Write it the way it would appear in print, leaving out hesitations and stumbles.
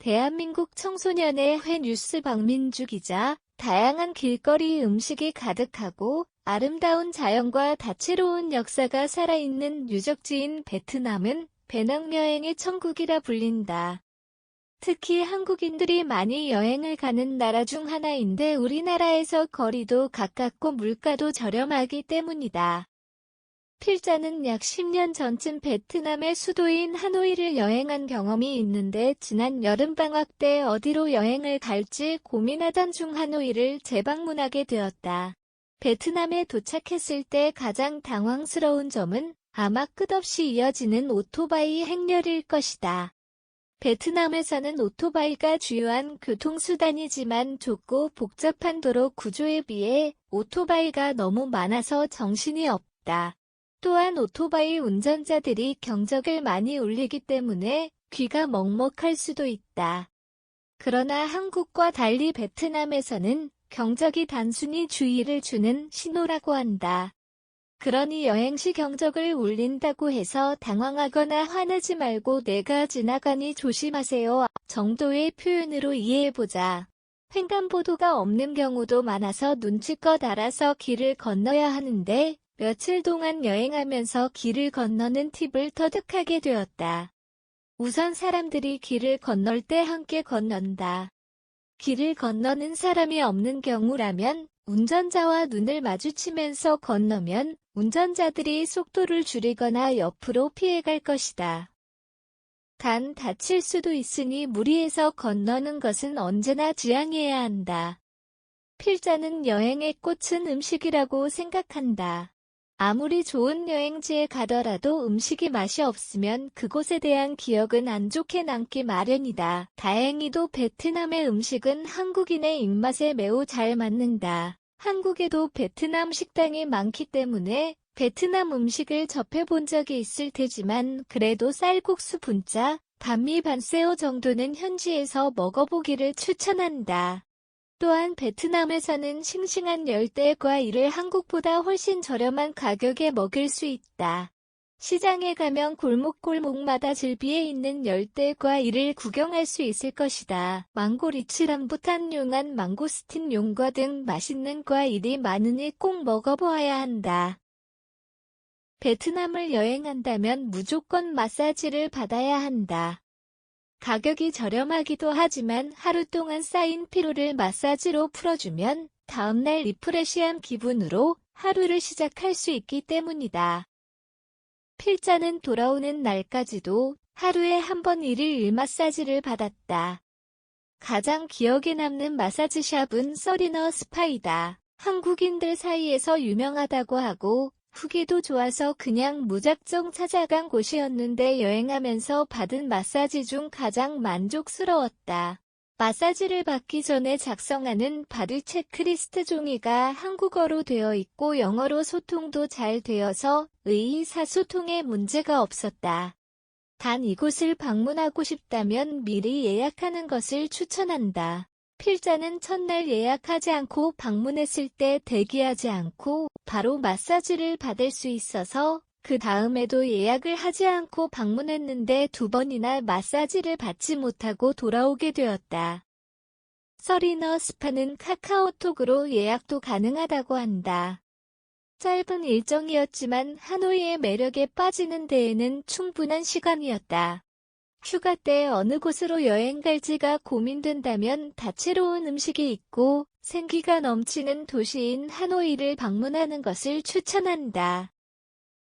대한민국 청소년의 회 뉴스 박민주 기자. 다양한 길거리 음식이 가득하고 아름다운 자연과 다채로운 역사가 살아있는 유적지인 베트남은 배낭여행의 천국이라 불린다. 특히 한국인들이 많이 여행을 가는 나라 중 하나인데 우리나라에서 거리도 가깝고 물가도 저렴하기 때문이다. 필자는 약 10년 전쯤 베트남의 수도인 하노이를 여행한 경험이 있는데 지난 여름방학 때 어디로 여행을 갈지 고민하던 중 하노이를 재방문하게 되었다. 베트남에 도착했을 때 가장 당황스러운 점은 아마 끝없이 이어지는 오토바이 행렬일 것이다. 베트남에서는 오토바이가 주요한 교통수단이지만 좁고 복잡한 도로 구조에 비해 오토바이가 너무 많아서 정신이 없다. 또한 오토바이 운전자들이 경적을 많이 울리기 때문에 귀가 먹먹할 수도 있다. 그러나 한국과 달리 베트남에서는 경적이 단순히 주의를 주는 신호라고 한다. 그러니 여행 시 경적을 울린다고 해서 당황하거나 화내지 말고 내가 지나가니 조심하세요 정도의 표현으로 이해해보자. 횡단보도가 없는 경우도 많아서 눈치껏 알아서 길을 건너야 하는데 며칠 동안 여행하면서 길을 건너는 팁을 터득하게 되었다. 우선 사람들이 길을 건널 때 함께 건넌다. 길을 건너는 사람이 없는 경우라면 운전자와 눈을 마주치면서 건너면 운전자들이 속도를 줄이거나 옆으로 피해갈 것이다. 단 다칠 수도 있으니 무리해서 건너는 것은 언제나 지양해야 한다. 필자는 여행의 꽃은 음식이라고 생각한다. 아무리 좋은 여행지에 가더라도 음식이 맛이 없으면 그곳에 대한 기억은 안 좋게 남기 마련이다. 다행히도 베트남의 음식은 한국인의 입맛에 매우 잘 맞는다. 한국에도 베트남 식당이 많기 때문에 베트남 음식을 접해본 적이 있을 테지만 그래도 쌀국수 분짜, 반미 반새우 정도는 현지에서 먹어보기를 추천한다. 또한 베트남에서는 싱싱한 열대 과일을 한국보다 훨씬 저렴한 가격에 먹을 수 있다. 시장에 가면 골목골목마다 즐비해 있는 열대 과일을 구경할 수 있을 것이다. 망고, 리치, 람부탄, 용안, 망고스틴, 용과 등 맛있는 과일이 많으니 꼭 먹어보아야 한다. 베트남을 여행한다면 무조건 마사지를 받아야 한다. 가격이 저렴하기도 하지만 하루 동안 쌓인 피로를 마사지로 풀어주면 다음날 리프레시한 기분으로 하루를 시작할 수 있기 때문이다. 필자는 돌아오는 날까지도 하루에 한 번 일일 마사지를 받았다. 가장 기억에 남는 마사지샵은 서리너 스파이다. 한국인들 사이에서 유명하다고 하고 후기도 좋아서 그냥 무작정 찾아간 곳이었는데 여행하면서 받은 마사지 중 가장 만족스러웠다. 마사지를 받기 전에 작성하는 받을 체크리스트 종이가 한국어로 되어 있고 영어로 소통도 잘 되어서 의사소통에 문제가 없었다. 단 이곳을 방문하고 싶다면 미리 예약하는 것을 추천한다. 필자는 첫날 예약하지 않고 방문했을 때 대기하지 않고 바로 마사지를 받을 수 있어서 그 다음에도 예약을 하지 않고 방문했는데 2번이나 마사지를 받지 못하고 돌아오게 되었다. 서리너 스파는 카카오톡으로 예약도 가능하다고 한다. 짧은 일정이었지만 하노이의 매력에 빠지는 데에는 충분한 시간이었다. 휴가 때 어느 곳으로 여행 갈지가 고민된다면 다채로운 음식이 있고 생기가 넘치는 도시인 하노이를 방문하는 것을 추천한다.